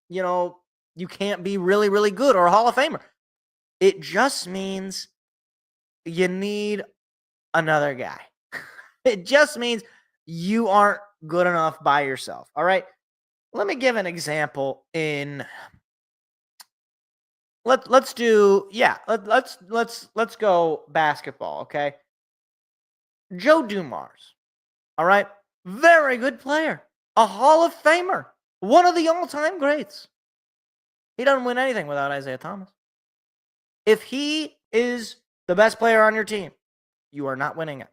you can't be really, really good or a Hall of Famer. It just means you need another guy. It just means you aren't good enough by yourself. All right. Let me give an example in. Let's do let's go basketball. Okay. Joe Dumars. All right. Very good player. A Hall of Famer. One of the all-time greats. He doesn't win anything without Isaiah Thomas. If he is the best player on your team, you are not winning it.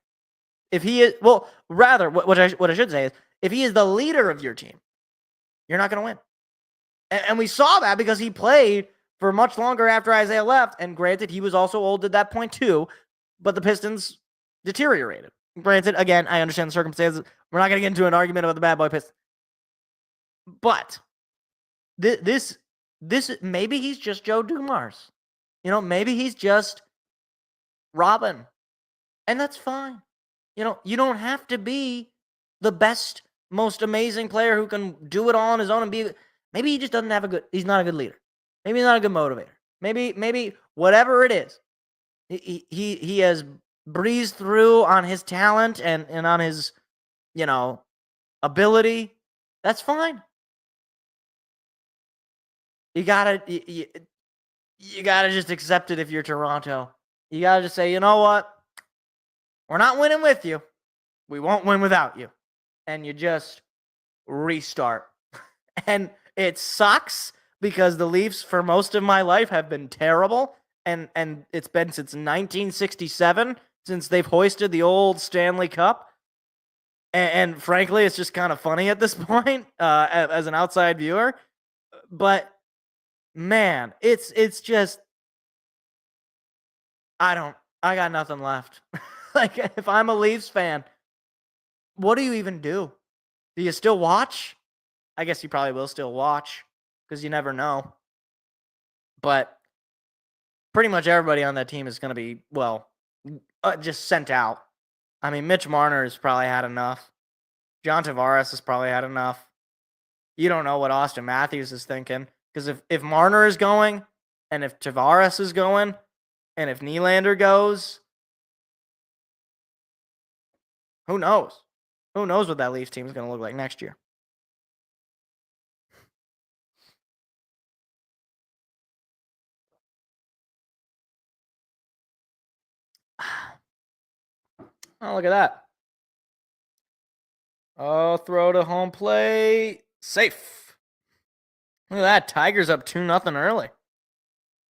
If he is, well, rather, what I should say is, if he is the leader of your team, you're not going to win. And we saw that because he played for much longer after Isaiah left. And granted, he was also old at that point too, but the Pistons deteriorated. Granted, again, I understand the circumstances. We're not going to get into an argument about the bad boy Pistons. But this maybe he's just Joe Dumars. Maybe he's just Robin. And that's fine. You don't have to be the best, most amazing player who can do it all on his own and be. Maybe he just doesn't have he's not a good leader. Maybe he's not a good motivator. Maybe whatever it is, he has breezed through on his talent and on his, ability. That's fine. You gotta just accept it if you're Toronto. You gotta just say, you know what? We're not winning with you. We won't win without you. And you just restart. And it sucks because the Leafs for most of my life have been terrible. And it's been since 1967 since they've hoisted the old Stanley Cup. And frankly, it's just kind of funny at this point as an outside viewer. But man, it's just, I got nothing left. Like, if I'm a Leafs fan, what do you even do? Do you still watch? I guess you probably will still watch because you never know. But pretty much everybody on that team is going to be, just sent out. I mean, Mitch Marner has probably had enough. John Tavares has probably had enough. You don't know what Austin Matthews is thinking. Because if Marner is going, and if Tavares is going, and if Nylander goes, who knows? Who knows what that Leafs team is going to look like next year? Oh, look at that. Oh, throw to home plate. Safe. Look at that. Tigers up 2-0 early.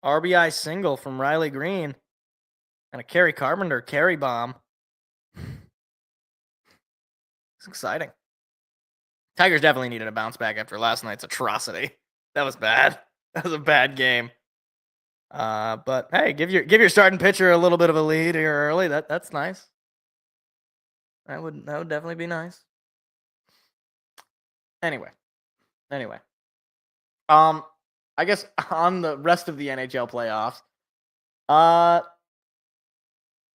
RBI single from Riley Green. And a Kerry Carpenter carry bomb. It's exciting. Tigers definitely needed a bounce back after last night's atrocity. That was bad. That was a bad game. But hey, give your starting pitcher a little bit of a lead here early. That's nice. That would definitely be nice. Anyway. I guess on the rest of the NHL playoffs,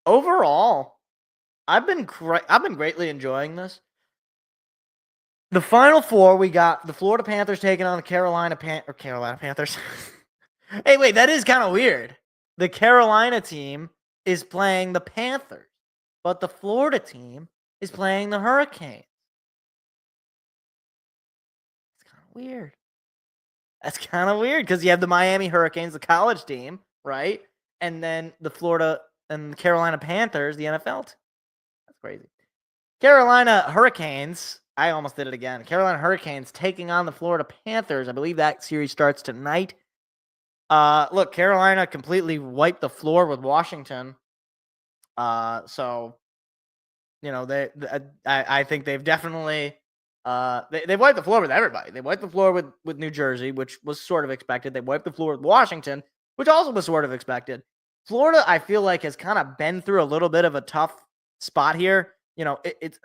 overall, I've been greatly enjoying this. The Final Four, we got the Florida Panthers taking on the Carolina Panthers. Hey, wait, that is kind of weird. The Carolina team is playing the Panthers, but the Florida team is playing the Hurricanes. It's kind of weird. That's kind of weird because you have the Miami Hurricanes, the college team, right? And then the Florida and the Carolina Panthers, the NFL team. That's crazy. Carolina Hurricanes, I almost did it again. Carolina Hurricanes taking on the Florida Panthers. I believe that series starts tonight. Look, Carolina completely wiped the floor with Washington. So, you know, I think they've definitely they wiped the floor with everybody. They wiped the floor with New Jersey, which was sort of expected. They wiped the floor with Washington, which also was sort of expected. Florida, I feel like, has kind of been through a little bit of a tough spot here. You know, it's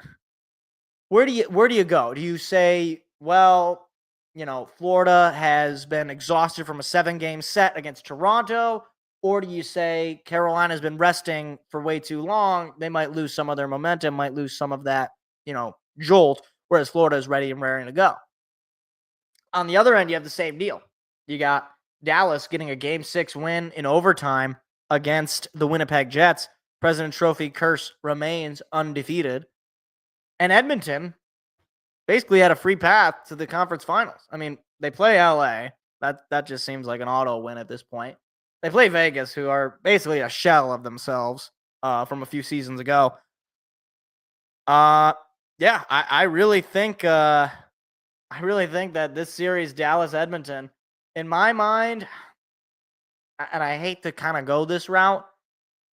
where do you go? Do you say, well, you know, Florida has been exhausted from a 7-game set against Toronto, or do you say Carolina's been resting for way too long? They might lose some of their momentum, might lose some of that, you know, jolt, whereas Florida is ready and raring to go. On the other end, you have the same deal. You got Dallas getting a Game 6 win in overtime against the Winnipeg Jets. President's Trophy curse remains undefeated. And Edmonton basically had a free path to the conference finals. I mean, they play LA. That just seems like an auto win at this point. They play Vegas, who are basically a shell of themselves from a few seasons ago. Yeah, I really think that this series, Dallas-Edmonton, in my mind, and I hate to kind of go this route,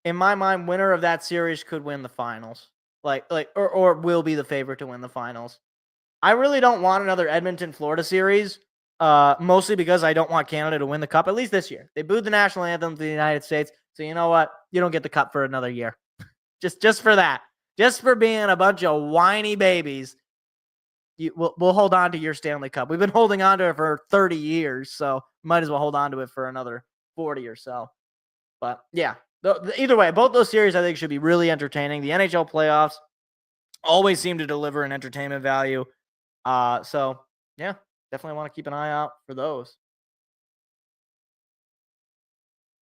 in my mind, winner of that series could win the finals, or will be the favorite to win the finals. I really don't want another Edmonton-Florida series, mostly because I don't want Canada to win the cup, at least this year. They booed the national anthem to the United States, so you know what? You don't get the cup for another year. just for that. Just for being a bunch of whiny babies, we'll hold on to your Stanley Cup. We've been holding on to it for 30 years, so might as well hold on to it for another 40 or so. But yeah, either way, both those series I think should be really entertaining. The NHL playoffs always seem to deliver an entertainment value. So yeah, definitely want to keep an eye out for those.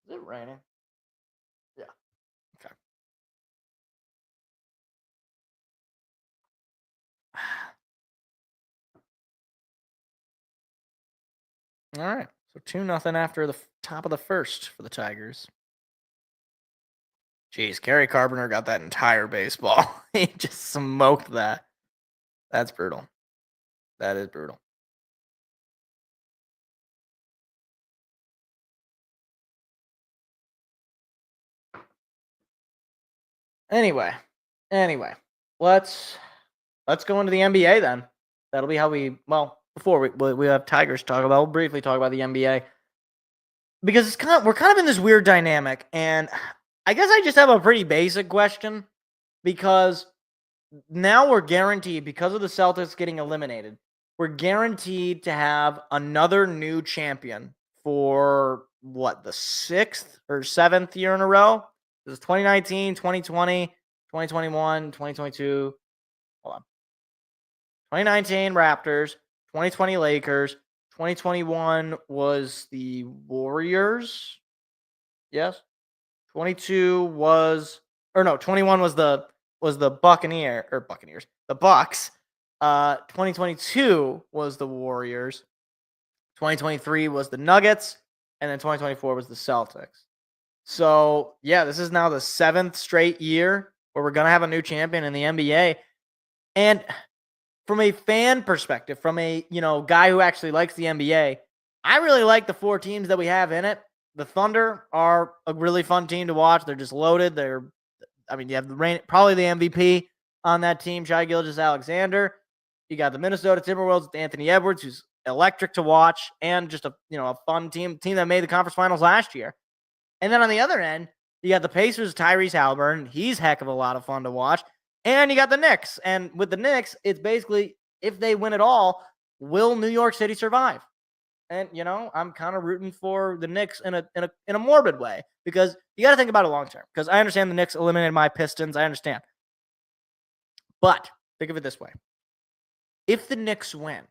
Is it raining? Yeah. Okay. All right. So 2-0 after the top of the first for the Tigers. Jeez, Kerry Carpenter got that entire baseball. He just smoked that. That's brutal. That is brutal. Anyway, let's go into the NBA then. That'll be how before we have Tigers talk about. We'll briefly talk about the NBA because we're kind of in this weird dynamic, and I guess I just have a pretty basic question because now we're guaranteed, because of the Celtics getting eliminated, we're guaranteed to have another new champion for the 6th or 7th year in a row. This is 2019, 2020, 2021, 2022. Hold on. 2019 Raptors, 2020 Lakers, 2021 was the Warriors. Yes. 22 was, or no, 21 was the Buccaneers, the Bucks. 2022 was the Warriors. 2023 was the Nuggets, and then 2024 was the Celtics. So, yeah, this is now the 7th straight year where we're going to have a new champion in the NBA. And from a fan perspective, from a, guy who actually likes the NBA, I really like the 4 teams that we have in it. The Thunder are a really fun team to watch. They're just loaded. You have probably the MVP on that team, Shai Gilgeous-Alexander. You got the Minnesota Timberwolves with Anthony Edwards, who's electric to watch, and just a fun team that made the conference finals last year. And then on the other end, you got the Pacers, Tyrese Halliburton. He's heck of a lot of fun to watch. And you got the Knicks. And with the Knicks, it's basically, if they win it all, will New York City survive? And, I'm kind of rooting for the Knicks in a morbid way, because you got to think about it long term. Because I understand the Knicks eliminated my Pistons. I understand. But think of it this way. If the Knicks win,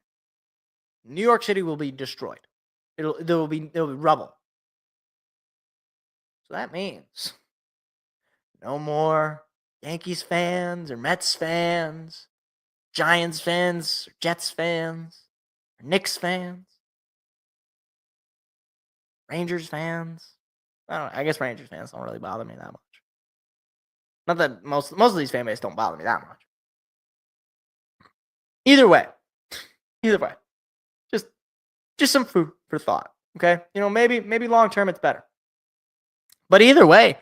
New York City will be destroyed. There will be rubble. So that means no more Yankees fans or Mets fans, Giants fans, or Jets fans, or Knicks fans, Rangers fans. I guess Rangers fans don't really bother me that much. Not that most of these fan bases don't bother me that much. Either way, just some food for thought. Okay, maybe long term it's better. But either way,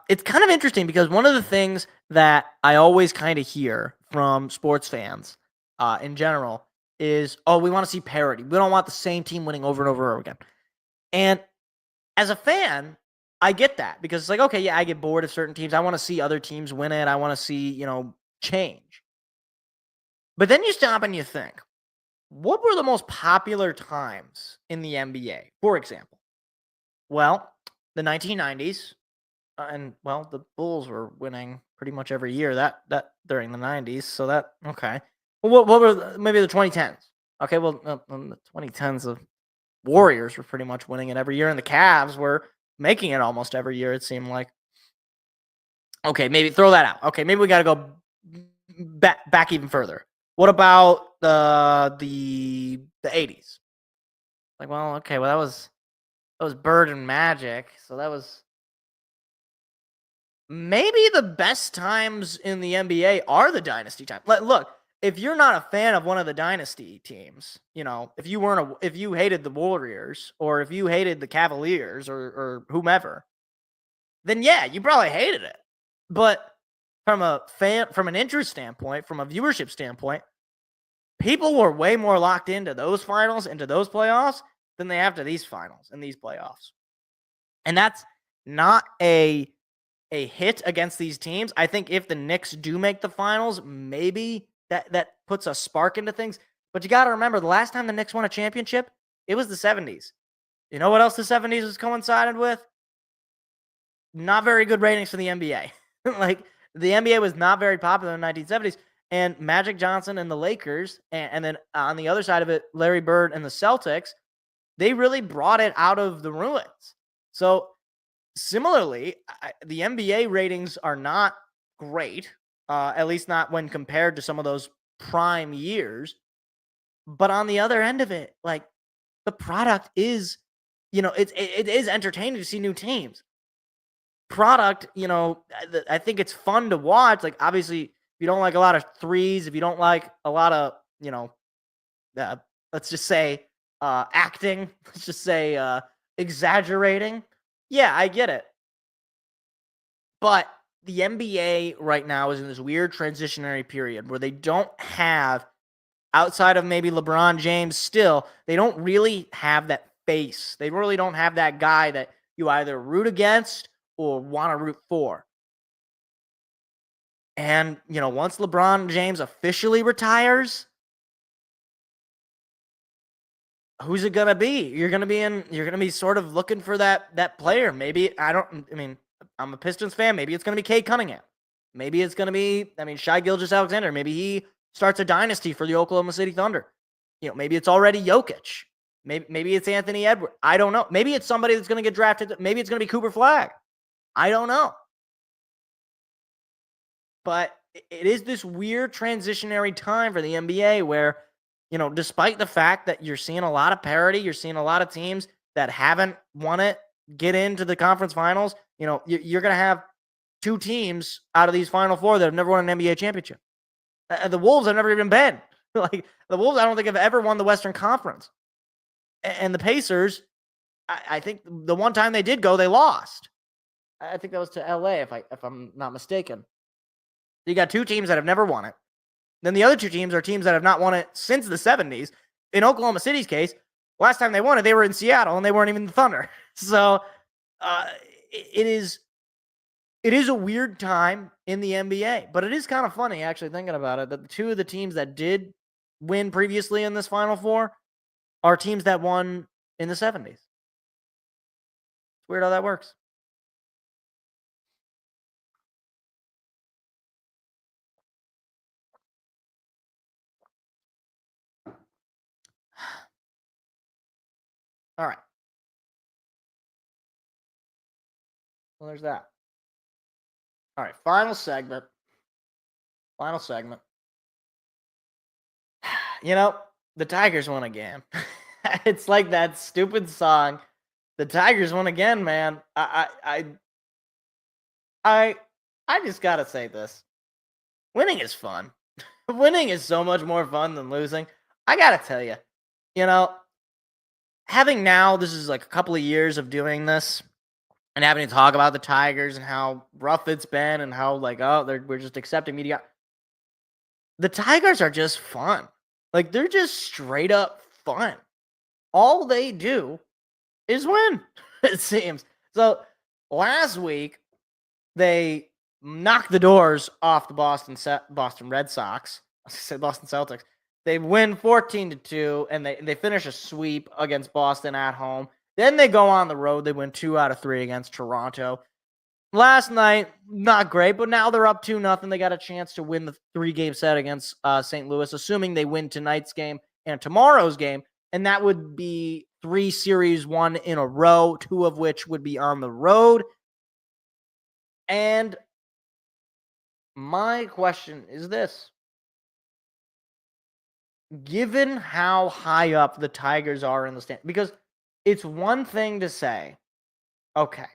it's kind of interesting because one of the things that I always kind of hear from sports fans in general is, we want to see parity. We don't want the same team winning over and over again. And as a fan, I get that because it's like, okay, yeah, I get bored of certain teams. I want to see other teams win it. I want to see, change. But then you stop and you think, what were the most popular times in the NBA, for example? Well, the 1990s, and the Bulls were winning pretty much every year that during the 90s. So that, okay. Well, what were maybe the 2010s? Okay, well, in the 2010s, the Warriors were pretty much winning it every year, and the Cavs were making it almost every year, it seemed like. Okay, maybe throw that out. Okay, maybe we got to go back even further. What about the 80s? Like, well, okay, well, that was Bird and Magic, so that was maybe the best times in the NBA are the dynasty time. Look, if you're not a fan of one of the dynasty teams, if you hated the Warriors or if you hated the Cavaliers or whomever, then yeah, you probably hated it. But from an interest standpoint, from a viewership standpoint, people were way more locked into those finals, into those playoffs, than they have to these finals and these playoffs. And that's not a hit against these teams. I think if the Knicks do make the finals, maybe that puts a spark into things. But you got to remember, the last time the Knicks won a championship, it was the 70s. You know what else the 70s was coincided with? Not very good ratings for the NBA. Like, the NBA was not very popular in the 1970s. And Magic Johnson and the Lakers, and then on the other side of it, Larry Bird and the Celtics, they really brought it out of the ruins. So, similarly, the NBA ratings are not great, at least not when compared to some of those prime years. But on the other end of it, like, the product is, it is entertaining to see new teams. Product, I think it's fun to watch. Like, obviously, if you don't like a lot of threes, if you don't like a lot of, let's just say acting, let's just say exaggerating. Yeah, I get it. But the NBA right now is in this weird transitionary period where they don't have, outside of maybe LeBron James still, they don't really have that face. They really don't have that guy that you either root against or want to root for. And, once LeBron James officially retires, who's it going to be? You're going to be sort of looking for that player. Maybe, I'm a Pistons fan. Maybe it's going to be Cade Cunningham. Maybe it's going to be, Shai Gilgeous-Alexander. Maybe he starts a dynasty for the Oklahoma City Thunder. Maybe it's already Jokic. Maybe it's Anthony Edwards. I don't know. Maybe it's somebody that's going to get drafted. Maybe it's going to be Cooper Flagg. I don't know. But it is this weird transitionary time for the NBA where, despite the fact that you're seeing a lot of parity, you're seeing a lot of teams that haven't won it get into the conference finals. You're going to have 2 teams out of these Final 4 that have never won an NBA championship. The Wolves have never even been. Like, the Wolves, I don't think have ever won the Western Conference. And the Pacers, I think the one time they did go, they lost. I think that was to LA, if I'm not mistaken. You got 2 teams that have never won it. Then the other 2 teams are teams that have not won it since the 70s. In Oklahoma City's case, last time they won it, they were in Seattle, and they weren't even the Thunder. So it is a weird time in the NBA. But it is kind of funny, actually, thinking about it, that 2 of the teams that did win previously in this Final 4 are teams that won in the 70s. It's weird how that works. All right. Well, there's that. All right, final segment. The Tigers won again. It's like that stupid song. The Tigers won again, man. I just gotta say this. Winning is fun. Winning is so much more fun than losing. I gotta tell you, having now, this is like a couple of years of doing this and having to talk about the Tigers and how rough it's been and how we're just accepting media. The Tigers are just fun. Like, they're just straight up fun. All they do is win, it seems. So last week, they knocked the doors off the Boston Red Sox. I said Boston Celtics. They win 14-2, and they finish a sweep against Boston at home. Then they go on the road. They win 2 out of 3 against Toronto. Last night, not great, but now they're up 2-0. They got a chance to win the 3-game set against St. Louis, assuming they win tonight's game and tomorrow's game. And that would be 3 series won in a row, 2 of which would be on the road. And my question is this. Given how high up the Tigers are in the stand, because it's one thing to say, okay,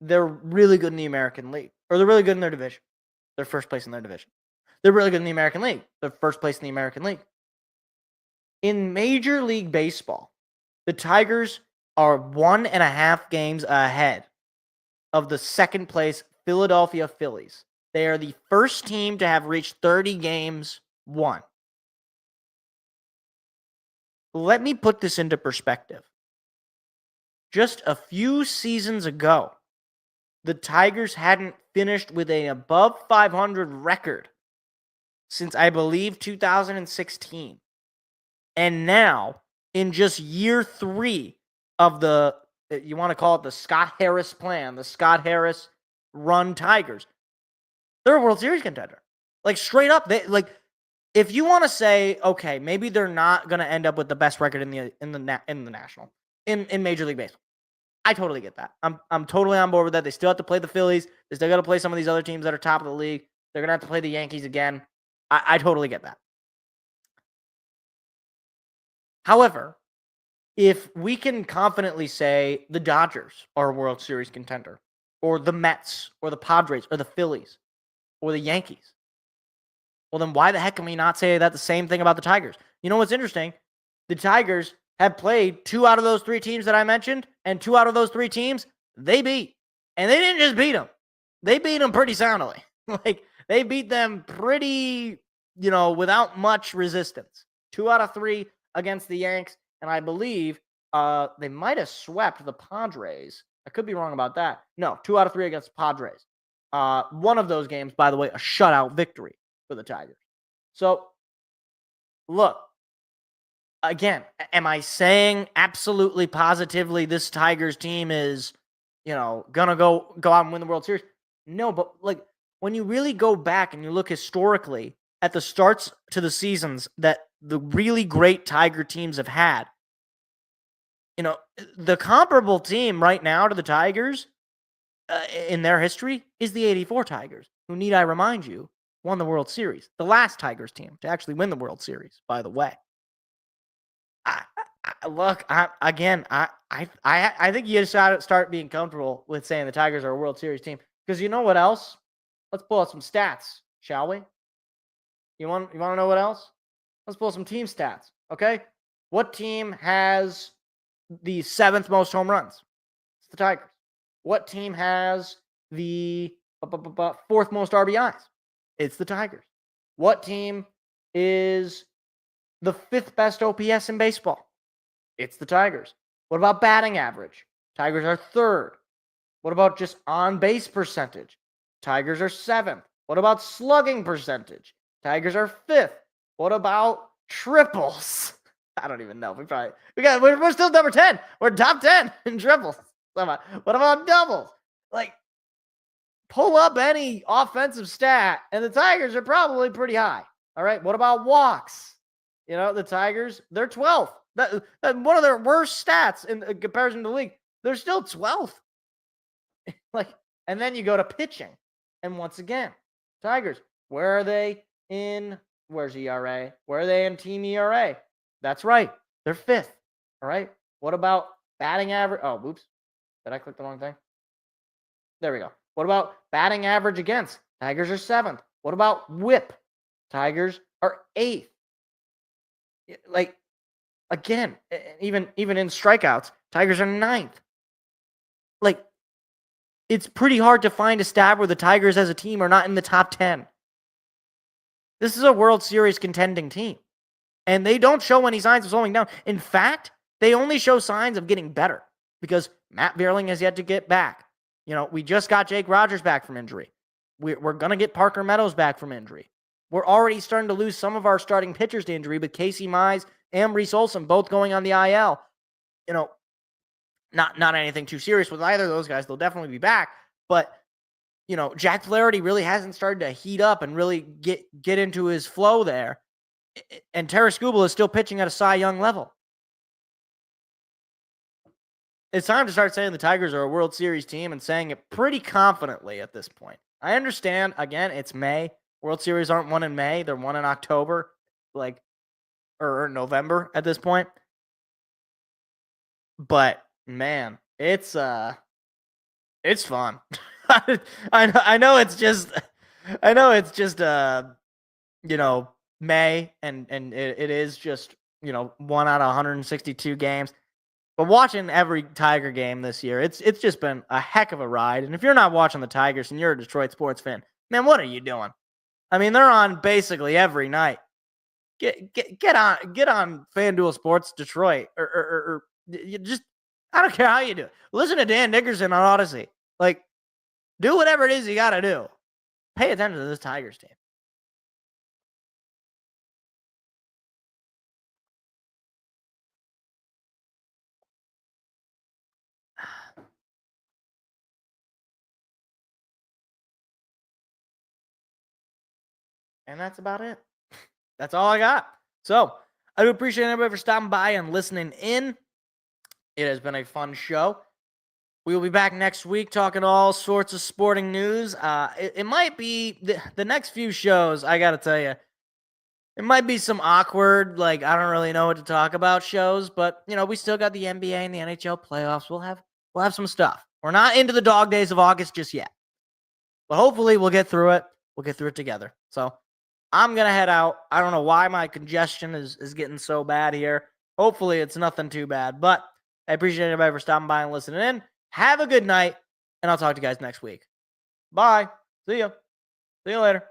they're really good in the American League, or they're really good in their division. They're first place in their division. They're really good in the American League. They're first place in the American League. In Major League Baseball, the Tigers are 1.5 games ahead of the second place Philadelphia Phillies. They are the first team to have reached 30 games won. Let me put this into perspective. Just a few seasons ago, the Tigers hadn't finished with an above 500 record since, I believe, 2016. And now, in just year 3 of the, you want to call it the Scott Harris plan, the Scott Harris run Tigers, they're a World Series contender. Like, straight up, if you want to say, okay, maybe they're not going to end up with the best record in Major League Baseball, I totally get that. I'm totally on board with that. They still have to play the Phillies. They still got to play some of these other teams that are top of the league. They're going to have to play the Yankees again. I totally get that. However, if we can confidently say the Dodgers are a World Series contender, or the Mets, or the Padres, or the Phillies, or the Yankees, well, then why the heck can we not say that the same thing about the Tigers? You know what's interesting? The Tigers have played 2 out of those 3 teams that I mentioned, and 2 out of those 3 teams, they beat. And they didn't just beat them. They beat them pretty soundly. They beat them pretty, without much resistance. 2 out of 3 against the Yanks, and I believe they might have swept the Padres. I could be wrong about that. No, 2 out of 3 against the Padres. One of those games, by the way, a shutout victory for the Tigers. So, look, again, am I saying absolutely positively this Tigers team is gonna go out and win the World Series. No, but like when you really go back and you look historically at the starts to the seasons that the really great Tiger teams have had, the comparable team right now to the Tigers in their history is the '84 Tigers, who, need I remind you, won the World Series. The last Tigers team to actually win the World Series, by the way. I think you just gotta start being comfortable with saying the Tigers are a World Series team. Because you know what else? Let's pull out some stats, shall we? You want to know what else? Let's pull some team stats, okay? What team has the 7th most home runs? It's the Tigers. What team has the 4th most RBIs? It's the Tigers. What team is the 5th best OPS in baseball? It's the Tigers. What about batting average? Tigers are 3rd. What about just on-base percentage? Tigers are 7th. What about slugging percentage? Tigers are 5th. What about triples? I don't even know. We're still number 10. We're top 10 in triples. What about doubles? Like, pull up any offensive stat, and the Tigers are probably pretty high. All right. What about walks? The Tigers, they're 12th. That one of their worst stats in comparison to the league. They're still 12th. And then you go to pitching. And once again, Tigers, where are they where's ERA? Where are they in team ERA? That's right. They're 5th. All right. What about batting average? Oh, whoops. Did I click the wrong thing? There we go. What about batting average against? Tigers are 7th. What about whip? Tigers are 8th. Again, even in strikeouts, Tigers are 9th. It's pretty hard to find a stat where the Tigers as a team are not in the top 10. This is a World Series contending team. And they don't show any signs of slowing down. In fact, they only show signs of getting better because Matt Vierling has yet to get back. We just got Jake Rogers back from injury. We're going to get Parker Meadows back from injury. We're already starting to lose some of our starting pitchers to injury, but Casey Mize and Reese Olson both going on the IL. Not anything too serious with either of those guys. They'll definitely be back. But, Jack Flaherty really hasn't started to heat up and really get into his flow there. And Taraskubal is still pitching at a Cy Young level. It's time to start saying the Tigers are a World Series team and saying it pretty confidently at this point. I understand, again, it's May. World Series aren't won in May. They're won in October, or November at this point. But man, it's fun. I know it's just May and it is just 1 out of 162 games. But watching every Tiger game this year, it's just been a heck of a ride. And if you're not watching the Tigers and you're a Detroit sports fan, man, what are you doing? I mean, they're on basically every night. Get on FanDuel Sports Detroit or you just, I don't care how you do it. Listen to Dan Nickerson on Odyssey. Do whatever it is you got to do. Pay attention to this Tigers team. And that's about it. That's all I got. So, I do appreciate everybody for stopping by and listening in. It has been a fun show. We will be back next week talking all sorts of sporting news. It might be the next few shows, I got to tell you, it might be some awkward, I don't really know what to talk about shows, but, we still got the NBA and the NHL playoffs. We'll have some stuff. We're not into the dog days of August just yet. But hopefully we'll get through it. We'll get through it together. So, I'm going to head out. I don't know why my congestion is getting so bad here. Hopefully it's nothing too bad, but I appreciate everybody for stopping by and listening in. Have a good night, and I'll talk to you guys next week. Bye. See you later.